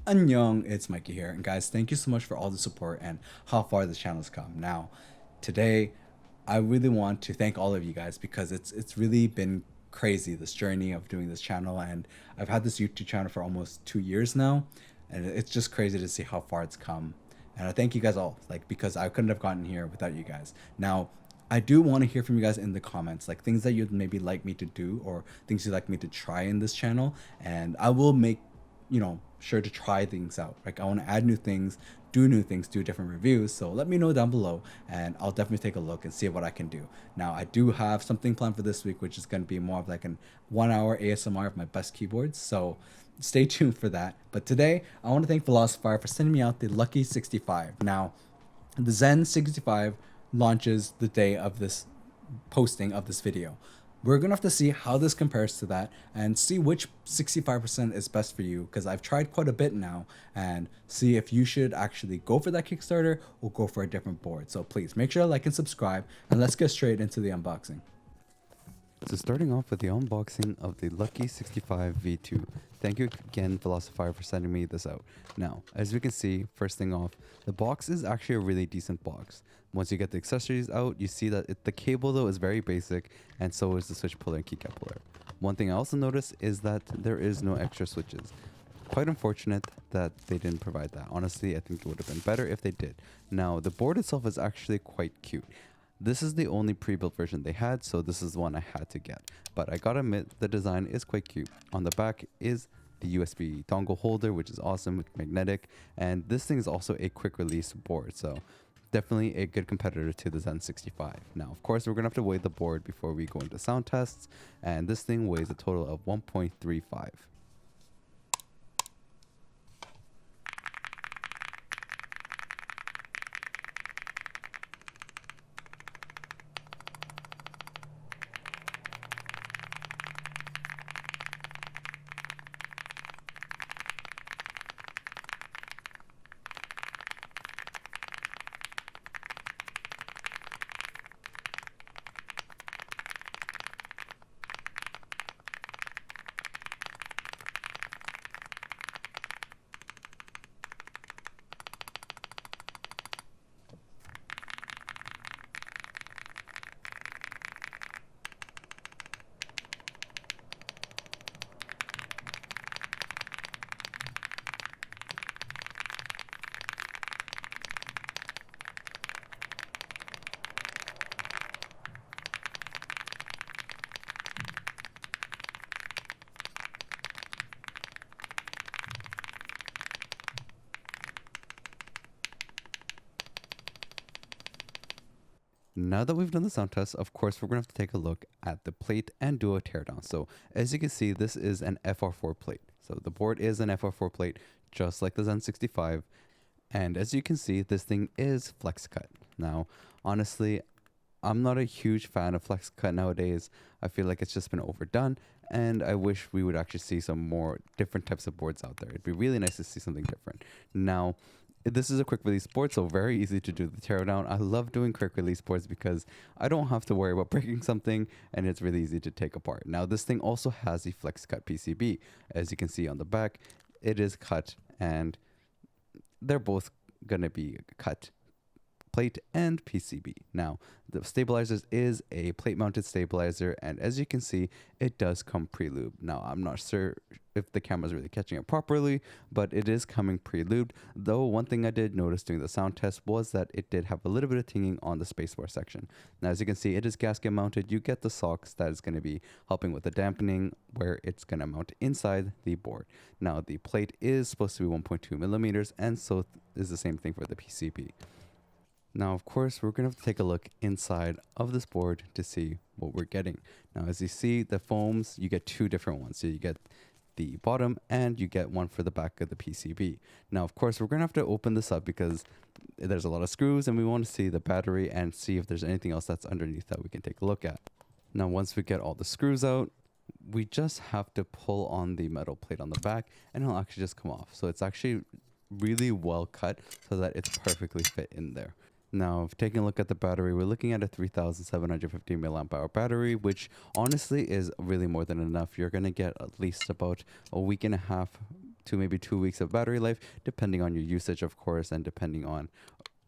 Annyeong, it's Mikey here. And guys, thank you so much for all the support and how far this channel's come. Now, today, I really want to thank all of you guys because it's really been crazy, this journey of doing this channel. And I've had this YouTube channel for almost 2 years now. And it's just crazy to see how far it's come. And I thank you guys all, like, because I couldn't have gotten here without you guys. Now, I do want to hear from you guys in the comments, like things that you'd maybe like me to do or things you'd like me to try in this channel. And I will make, sure to try things out. Like I want to add new things, do new things, do different reviews. So let me know down below and I'll definitely take a look and see what I can do. Now I do have something planned for this week, which is going to be more of like an 1 hour ASMR of my best keyboards. So stay tuned for that. But today I want to thank Velocifier for sending me out the Lucky 65. Now the Zen 65 launches the day of this posting of this video. We're gonna have to see how this compares to that and see which 65% is best for you, because I've tried quite a bit now, and see if you should actually go for that Kickstarter or go for a different board. So please make sure to like and subscribe, and let's get straight into the unboxing. So starting off with the unboxing of the Lucky65 V2. Thank you again, Velocifier, for sending me this out. Now, as we can see, first thing off, the box is actually a really decent box. Once you get the accessories out, you see that the cable though is very basic, and so is the switch puller and keycap puller. One thing I also noticed is that there is no extra switches. Quite unfortunate that they didn't provide that. Honestly, I think it would have been better if they did. Now, the board itself is actually quite cute. This is the only pre-built version they had, so this is the one I had to get. But I gotta admit, the design is quite cute. On the back is the USB dongle holder, which is awesome, with magnetic, and this thing is also a quick release board, so definitely a good competitor to the Zen65. Now, of course, we're gonna have to weigh the board before we go into sound tests, and this thing weighs a total of 1.35. Now that we've done the sound test, of course, we're going to have to take a look at the plate and do a teardown. So as you can see, this is an FR4 plate. So the board is an FR4 plate, just like the Zen65. And as you can see, this thing is flex cut. Now, honestly, I'm not a huge fan of flex cut nowadays. I feel like it's just been overdone, and I wish we would actually see some more different types of boards out there. It'd be really nice to see something different. Now, this is a quick release board, so very easy to do the teardown. I love doing quick release boards because I don't have to worry about breaking something, and it's really easy to take apart. Now, this thing also has a flex cut PCB. As you can see on the back, it is cut, and they're both gonna be cut, plate and PCB. Now, the stabilizers is a plate mounted stabilizer, and as you can see, it does come pre-lubed. Now, I'm not sure if the camera's really catching it properly, but it is coming pre-lubed. Though one thing I did notice during the sound test was that it did have a little bit of tinging on the spacebar section. Now, as you can see, it is gasket mounted. You get the socks that is going to be helping with the dampening, where it's going to mount inside the board. Now, the plate is supposed to be 1.2 millimeters, and so is the same thing for the PCB. Now, of course, we're going to have to take a look inside of this board to see what we're getting. Now, as you see, the foams, you get two different ones. So you get the bottom and you get one for the back of the PCB. Now, of course, we're going to have to open this up because there's a lot of screws and we want to see the battery and see if there's anything else that's underneath that we can take a look at. Now, once we get all the screws out, we just have to pull on the metal plate on the back and it'll actually just come off. So it's actually really well cut so that it's perfectly fit in there. Now, taking a look at the battery, we're looking at a 3750 milliamp hour battery, which honestly is really more than enough. You're going to get at least about a week and a half to maybe 2 weeks of battery life, depending on your usage, of course, and depending on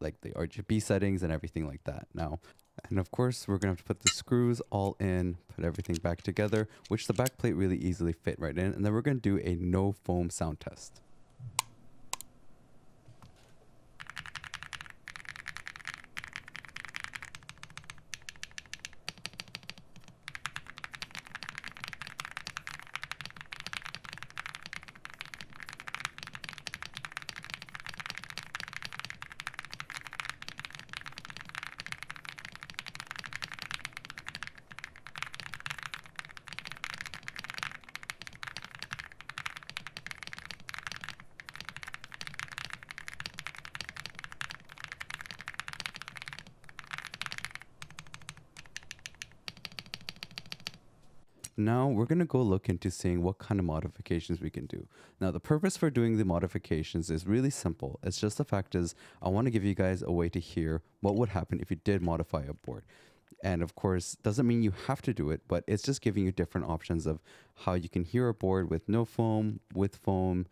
like the RGB settings and everything like that. Now, and of course, we're gonna have to put the screws all in, put everything back together, which the back plate really easily fit right in. And then we're gonna do a no foam sound test. Now we're going to go look into seeing what kind of modifications we can do. Now the purpose for doing the modifications is really simple. It's just the fact is I want to give you guys a way to hear what would happen if you did modify a board. And of course, doesn't mean you have to do it, but it's just giving you different options of how you can hear a board with no foam, with foam,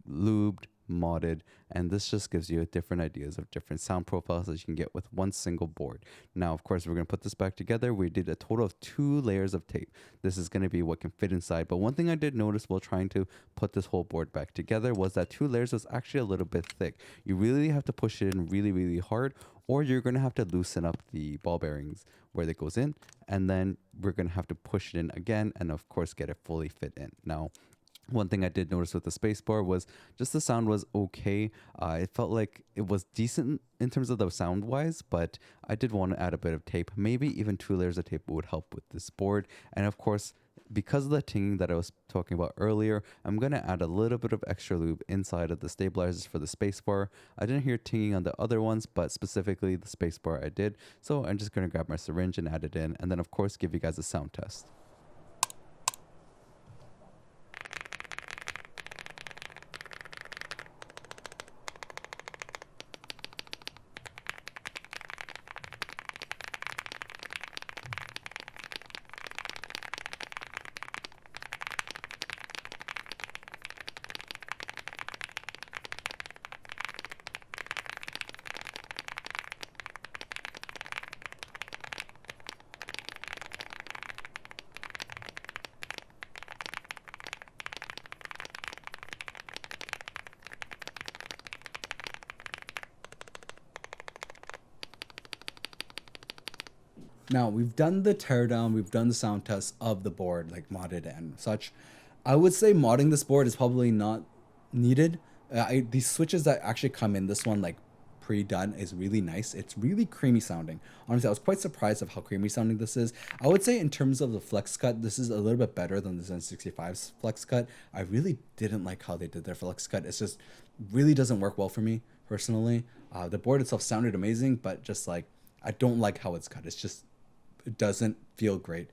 lubed, modded, and this just gives you different ideas of different sound profiles that you can get with one single board. Now, of course, we're going to put this back together. We did a total of 2 layers of tape. This is going to be what can fit inside. But one thing I did notice while trying to put this whole board back together was that 2 layers was actually a little bit thick. You really have to push it in really, really hard, or you're going to have to loosen up the ball bearings where it goes in, and then we're going to have to push it in again and of course get it fully fit in. Now, one thing I did notice with the spacebar was just the sound was okay. It felt like it was decent in terms of the sound wise, but I did want to add a bit of tape. Maybe even 2 layers of tape would help with this board. And of course, because of the tinging that I was talking about earlier, I'm going to add a little bit of extra lube inside of the stabilizers for the spacebar. I didn't hear tinging on the other ones, but specifically the spacebar I did. So I'm just going to grab my syringe and add it in, and then of course give you guys a sound test. Now, we've done the teardown, we've done the sound test of the board, like modded and such. I would say modding this board is probably not needed. These switches that actually come in this one, like pre-done, is really nice. It's really creamy sounding. Honestly, I was quite surprised of how creamy sounding this is. I would say in terms of the flex cut, this is a little bit better than the Zen65's flex cut. I really didn't like how they did their flex cut. It's just really doesn't work well for me personally. The board itself sounded amazing, but just like, I don't like how it's cut. It's just, it doesn't feel great.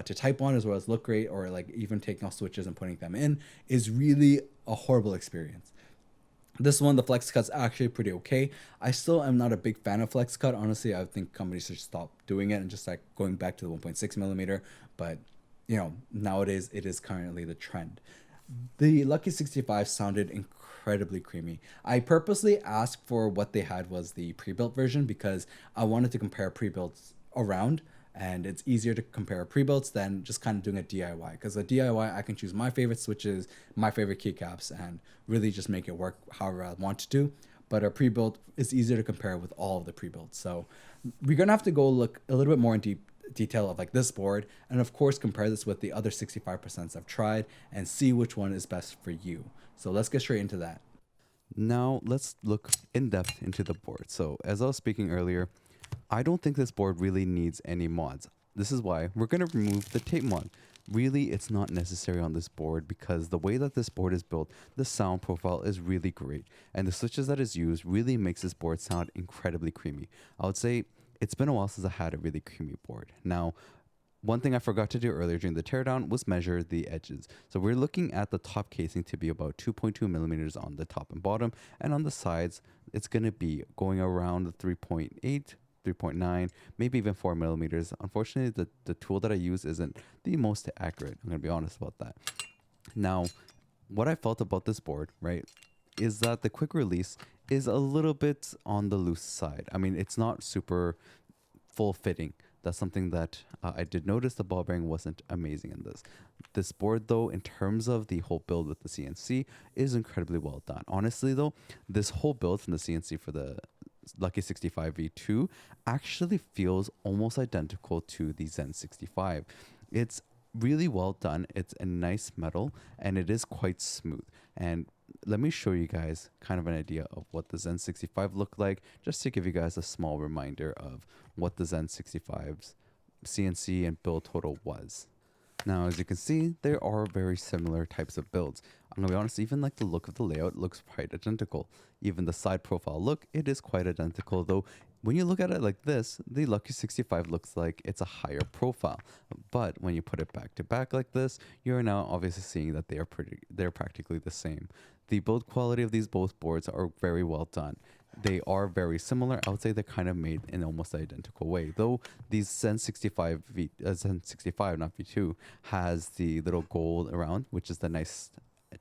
To type on as well as look great, or like even taking off switches and putting them in is really a horrible experience. This one, the flex cut's actually pretty okay. I still am not a big fan of flex cut. Honestly, I think companies should stop doing it and just like going back to the 1.6 millimeter. But you know, nowadays it is currently the trend. The Lucky65 sounded incredibly creamy. I purposely asked for what they had was the pre-built version because I wanted to compare pre-builts around, and it's easier to compare pre-builts than just kind of doing a DIY, because a DIY I can choose my favorite switches, my favorite keycaps, and really just make it work however I want to do. But a pre-built is easier to compare with all of the pre-builts. So we're gonna have to go look a little bit more in detail of like this board, and of course compare this with the other 65% I've tried and see which one is best for you. So let's get straight into that. Now let's look in depth into the board. So as I was speaking earlier, I don't think this board really needs any mods. This is why we're going to remove the tape mod. Really, it's not necessary on this board because the way that this board is built, the sound profile is really great. And the switches that is used really makes this board sound incredibly creamy. I would say it's been a while since I had a really creamy board. Now, one thing I forgot to do earlier during the teardown was measure the edges. So we're looking at the top casing to be about 2.2 millimeters on the top and bottom. And on the sides, it's going to be going around the 3.8, 3.9, maybe even 4 millimeters. Unfortunately, the tool that I use isn't the most accurate. I'm going to be honest about that. Now, what I felt about this board, right, is that the quick release is a little bit on the loose side. I mean, it's not super full fitting. That's something that I did notice. The ball bearing wasn't amazing in this. This board, though, in terms of the whole build with the CNC, is incredibly well done. Honestly, though, this whole build from the CNC for the Lucky65 V2 actually feels almost identical to the Zen65. It's really well done. It's a nice metal and it is quite smooth. And let me show you guys kind of an idea of what the Zen65 looked like, just to give you guys a small reminder of what the Zen65's CNC and build total was. Now, as you can see, there are very similar types of builds. I'm gonna be honest, even like the look of the layout looks quite identical. Even the side profile look, it is quite identical, though when you look at it like this, the Lucky65 looks like it's a higher profile. But when you put it back to back like this, you're now obviously seeing that they're practically the same. The build quality of these both boards are very well done. They are very similar. I would say they're kind of made in almost identical way. Though these Zen65, not V2, has the little gold around, which is the nice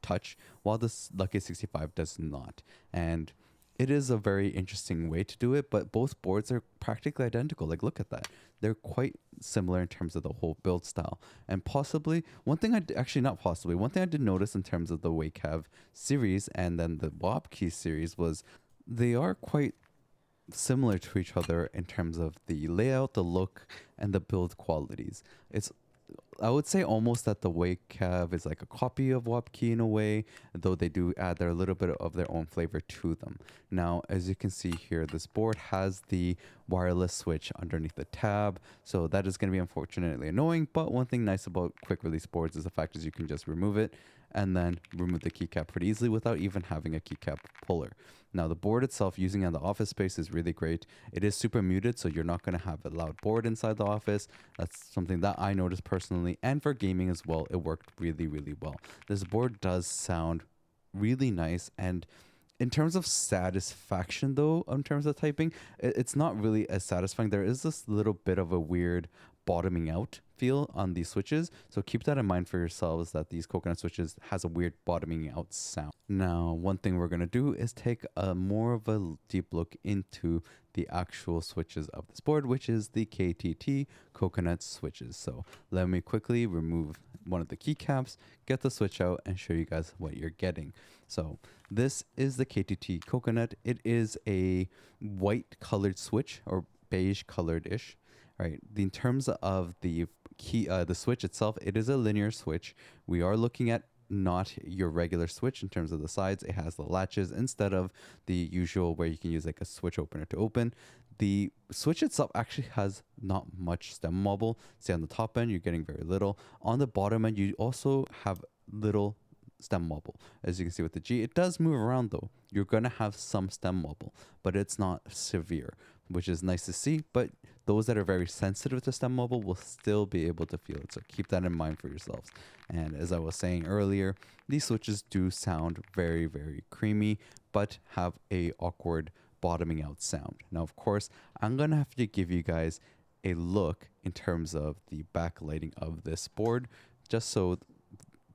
touch, while this Lucky65 does not. And it is a very interesting way to do it, but both boards are practically identical. Like, look at that. They're quite similar in terms of the whole build style. And possibly, one thing one thing I did notice in terms of the Weikav series and then the Wobkey series was they are quite similar to each other in terms of the layout, the look, and the build qualities. I would say almost that the Weikav is like a copy of Wobkey in a way, though they do add their little bit of their own flavor to them. Now, as you can see here, this board has the wireless switch underneath the tab, so that is going to be unfortunately annoying, but one thing nice about quick release boards is the fact is you can just remove it and then remove the keycap pretty easily without even having a keycap puller. Now, the board itself, using it in the office space, is really great. It is super muted, so you're not going to have a loud board inside the office. That's something that I noticed personally, and for gaming as well, it worked really, really well. This board does sound really nice, and in terms of satisfaction, though, in terms of typing, it's not really as satisfying. There is this little bit of a weird bottoming out feel on these switches, so keep that in mind for yourselves, that these coconut switches has a weird bottoming out sound. Now, one thing we're going to do is take a more of a deep look into the actual switches of this board, which is the KTT coconut switches. So let me quickly remove one of the keycaps, get the switch out, and show you guys what you're getting. So this is the KTT coconut. It is a white colored switch, or beige colored ish. Right. In terms of the the switch itself, it is a linear switch. We are looking at not your regular switch in terms of the sides. It has the latches instead of the usual where you can use like a switch opener to open. The switch itself actually has not much stem wobble. See, on the top end, you're getting very little. On the bottom end, you also have little stem wobble. As you can see with the G, it does move around though. You're going to have some stem wobble, but it's not severe, which is nice to see. But those that are very sensitive to stem wobble will still be able to feel it. So keep that in mind for yourselves. And as I was saying earlier, these switches do sound very, very creamy, but have a awkward bottoming out sound. Now, of course, I'm going to have to give you guys a look in terms of the backlighting of this board, just so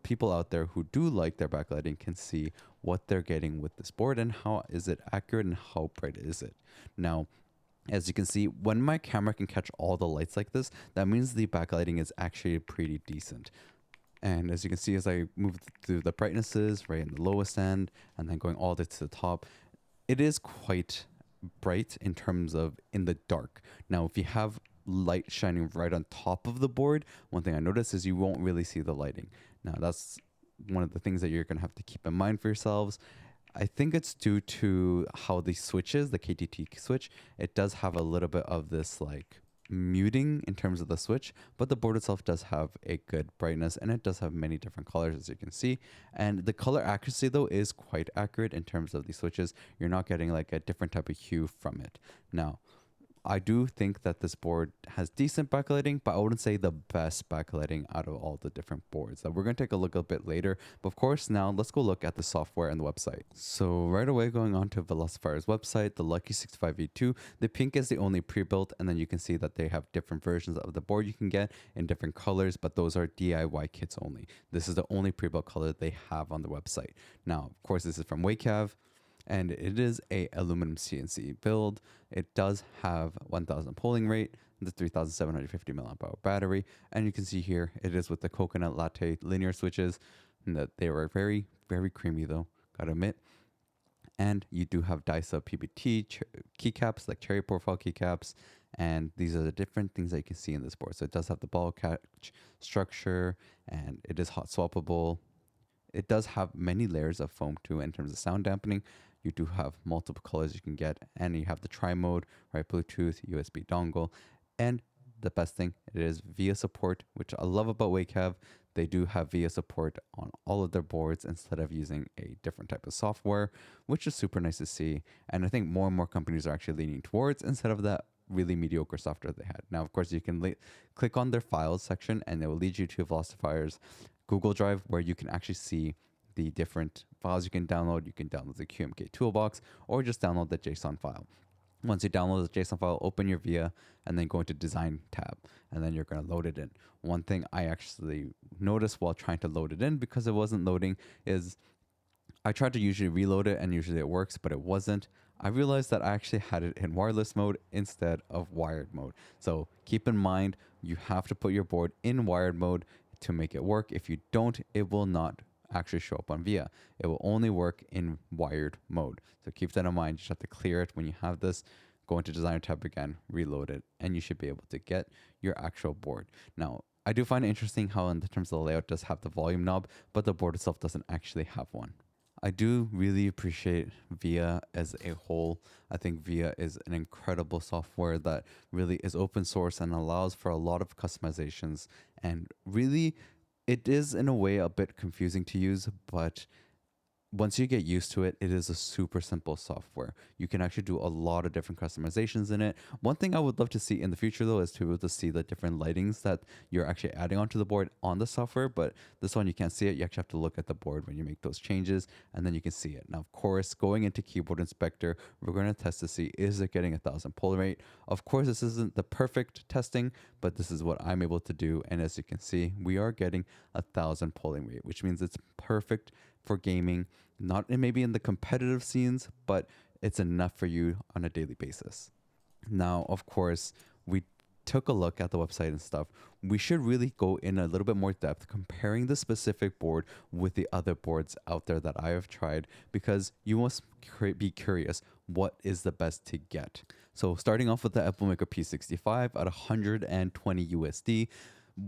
people out there who do like their backlighting can see what they're getting with this board and how is it accurate and how bright is it. Now, as you can see, when my camera can catch all the lights like this, that means the backlighting is actually pretty decent. And as you can see, as I move through the brightnesses, right in the lowest end, and then going all the way to the top, it is quite bright in terms of in the dark. Now, if you have light shining right on top of the board, one thing I noticed is you won't really see the lighting. Now, that's one of the things that you're going to have to keep in mind for yourselves. I think it's due to how the switch is, the KTT switch. It does have a little bit of this like muting in terms of the switch, but the board itself does have a good brightness and it does have many different colors, as you can see. And the color accuracy though is quite accurate in terms of the switches. You're not getting like a different type of hue from it. Now, I do think that this board has decent backlighting, but I wouldn't say the best backlighting out of all the different boards. We're going to take a look a bit later. But of course, now let's go look at the software and the website. So right away, going on to Velocifier's website, the Lucky65 V2, the pink is the only pre-built, and then you can see that they have different versions of the board you can get in different colors, but those are DIY kits only. This is the only pre-built color they have on the website. Now, of course, this is from Weikav, and it is a aluminum CNC build. It does have 1000 polling rate, the 3750 milliamp hour battery, and you can see here it is with the coconut latte linear switches, and that they were very, very creamy though, gotta admit. And you do have DISA PBT keycaps, like cherry profile keycaps, and these are the different things that you can see in this board. So it does have the ball catch structure, and it is hot swappable. It does have many layers of foam too in terms of sound dampening. You do have multiple colors you can get, and you have the tri-mode, right? Bluetooth, USB dongle, and the best thing, it is VIA support, which I love about Weikav. They do have VIA support on all of their boards instead of using a different type of software, which is super nice to see. And I think more and more companies are actually leaning towards instead of that really mediocre software they had. Now, of course, you can click on their files section, and it will lead you to Velocifier's Google Drive, where you can actually see the different files you can download. You can download the QMK toolbox or just download the JSON file. Once you download the JSON file, open your VIA and then go into design tab, and then you're going to load it in. One thing I actually noticed while trying to load it in, because it wasn't loading, is I tried to usually reload it and usually it works, but it wasn't. I realized that I actually had it in wireless mode instead of wired mode. So keep in mind, you have to put your board in wired mode to make it work. If you don't, it will not actually show up on VIA. It will only work in wired mode. So keep that in mind. You just have to clear it when you have this. Go into designer tab again, reload it, and you should be able to get your actual board. Now, I do find it interesting how in terms of the layout, it does have the volume knob, but the board itself doesn't actually have one. I do really appreciate VIA as a whole. I think VIA is an incredible software that really is open source and allows for a lot of customizations, and really it is in a way a bit confusing to use, but once you get used to it, it is a super simple software. You can actually do a lot of different customizations in it. One thing I would love to see in the future, though, is to be able to see the different lightings that you're actually adding onto the board on the software. But this one, you can't see it. You actually have to look at the board when you make those changes, and then you can see it. Now, of course, going into Keyboard Inspector, we're going to test to see, is it getting 1000 polling rate? Of course, this isn't the perfect testing, but this is what I'm able to do. And as you can see, we are getting 1000 polling rate, which means it's perfect for gaming, not maybe in the competitive scenes, but it's enough for you on a daily basis. Now, of course, we took a look at the website and stuff. We should really go in a little bit more depth comparing the specific board with the other boards out there that I have tried, because you must be curious, what is the best to get? So starting off with the Epplemaker P65 at 120 USD.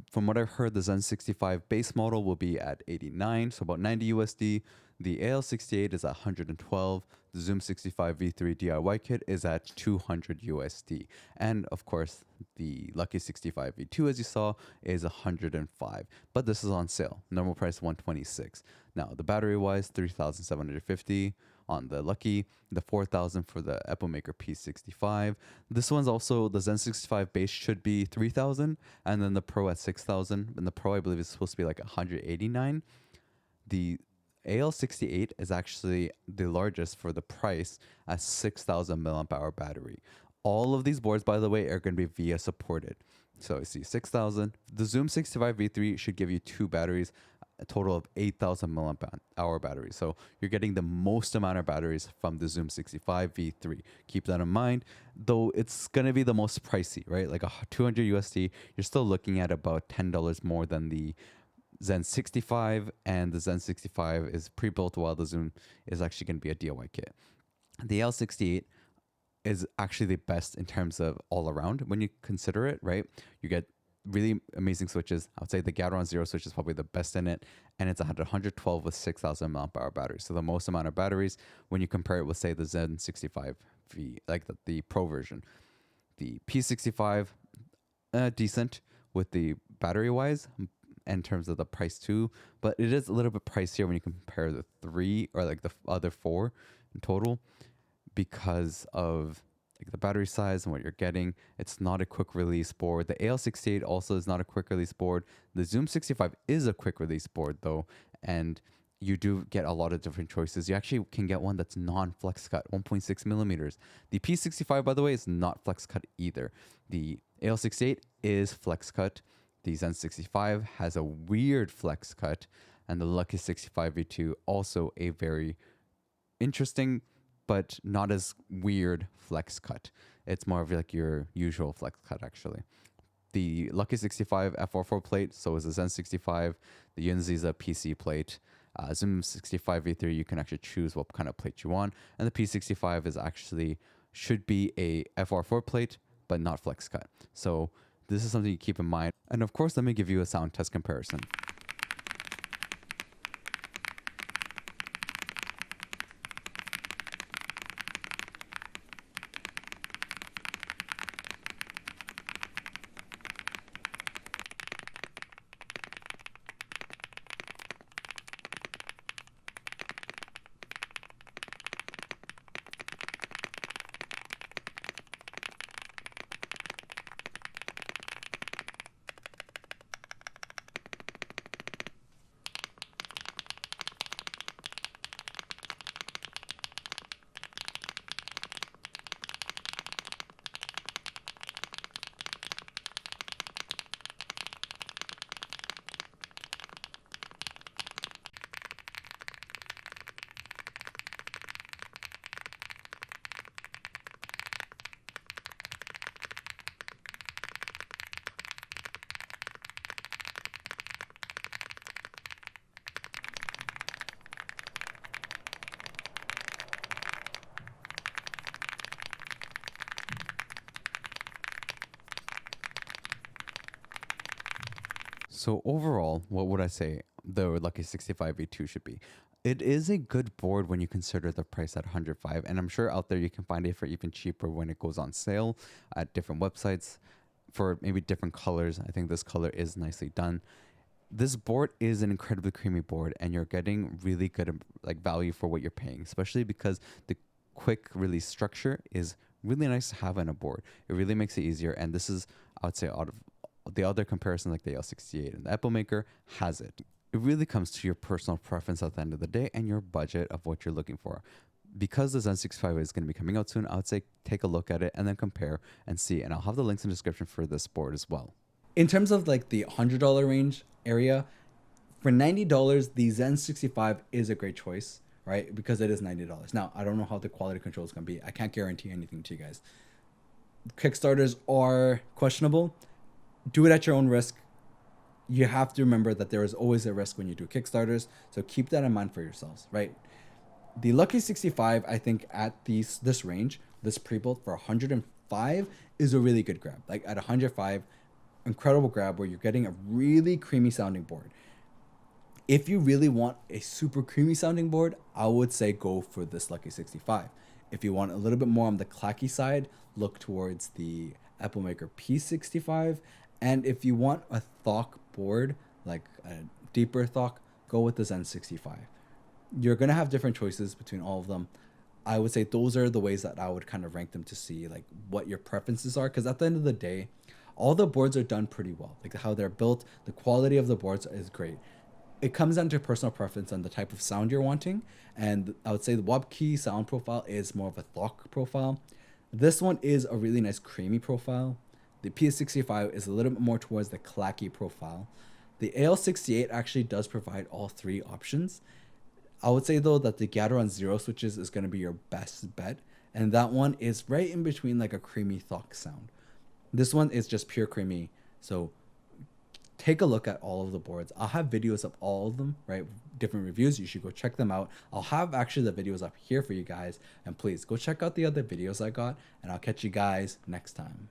From what I've heard, the Zen65 base model will be at 89, so about 90 USD. The AL68 is at 112. The Zoom 65 V3 DIY kit is at 200 USD. And of course, the Lucky 65 V2, as you saw, is 105. But this is on sale. Normal price 126. Now, the battery wise, 3,750 on the Lucky, the 4,000 for the Epplemaker P65. This one's also, the Zen65 base should be 3,000, and then the Pro at 6,000. And the Pro, I believe, is supposed to be like 189. The AL68 is actually the largest for the price at 6,000 milliamp hour battery. All of these boards, by the way, are going to be VIA supported. So you see 6,000. The Zoom 65 V3 should give you two batteries, a total of 8,000 milliamp hour batteries. So you're getting the most amount of batteries from the Zoom 65 V3. Keep that in mind, though it's going to be the most pricey, right? Like 200 USD, you're still looking at about $10 more than the Zen65, and the Zen65 is pre-built while the Zoom is actually going to be a DIY kit. The L68 is actually the best in terms of all around when you consider it, right? You get really amazing switches. I would say the Gateron Zero switch is probably the best in it, and it's 112 with 6,000 milliamp hour batteries. So the most amount of batteries when you compare it with, say, the Zen65 V, like the Pro version. The P65, decent with the battery wise, in terms of the price too, but it is a little bit pricier when you compare the three or like the other four in total, because of, like the battery size and what you're getting. It's not a quick release board. The AL68 also is not a quick release board. The Zoom 65 is a quick release board though, and you do get a lot of different choices. You actually can get one that's non-flex cut, 1.6 millimeters. The P65, by the way, is not flex cut either. The AL68 is flex cut. The Zen65 has a weird flex cut, and the Lucky65 V2 also a very interesting but not as weird flex cut. It's more of like your usual flex cut actually. The Lucky65 F44 plate, so is the Zen65. The Yunzi is a PC plate. Zoom 65 V3, you can actually choose what kind of plate you want. And the P65 is actually, should be a FR4 plate, but not flex cut. So this is something you keep in mind. And of course, let me give you a sound test comparison. So overall, what would I say the Lucky65 V2 should be? It is a good board when you consider the price at 105, and I'm sure out there you can find it for even cheaper when it goes on sale at different websites for maybe different colors. I think this color is nicely done. This board is an incredibly creamy board, and you're getting really good like value for what you're paying, especially because the quick release structure is really nice to have on a board. It really makes it easier, and this is, I would say, out of the other comparison like the L68 and the Apple Maker has it. It really comes to your personal preference at the end of the day and your budget of what you're looking for. Because the Zen65 is going to be coming out soon, I would say take a look at it and then compare and see. And I'll have the links in the description for this board as well. In terms of like the $100 range area, for $90, the Zen65 is a great choice, right? Because it is $90. Now, I don't know how the quality control is going to be. I can't guarantee anything to you guys. Kickstarters are questionable. Do it at your own risk. You have to remember that there is always a risk when you do Kickstarters. So keep that in mind for yourselves, right? The Lucky65, I think at this range, this pre-built for 105 is a really good grab. Like at 105, incredible grab where you're getting a really creamy sounding board. If you really want a super creamy sounding board, I would say go for this Lucky65. If you want a little bit more on the clacky side, look towards the Apple Maker P65. And if you want a Thok board, like a deeper Thok, go with the Zen65. You're going to have different choices between all of them. I would say those are the ways that I would kind of rank them to see like what your preferences are. Because at the end of the day, all the boards are done pretty well. Like how they're built, the quality of the boards is great. It comes down to personal preference and the type of sound you're wanting. And I would say the Wobkey sound profile is more of a Thok profile. This one is a really nice creamy profile. The PS65 is a little bit more towards the clacky profile. The AL68 actually does provide all three options. I would say though that the Gateron Zero switches is going to be your best bet. And that one is right in between like a creamy Thok sound. This one is just pure creamy. So take a look at all of the boards. I'll have videos of all of them, right? Different reviews. You should go check them out. I'll have actually the videos up here for you guys. And please go check out the other videos I got. And I'll catch you guys next time.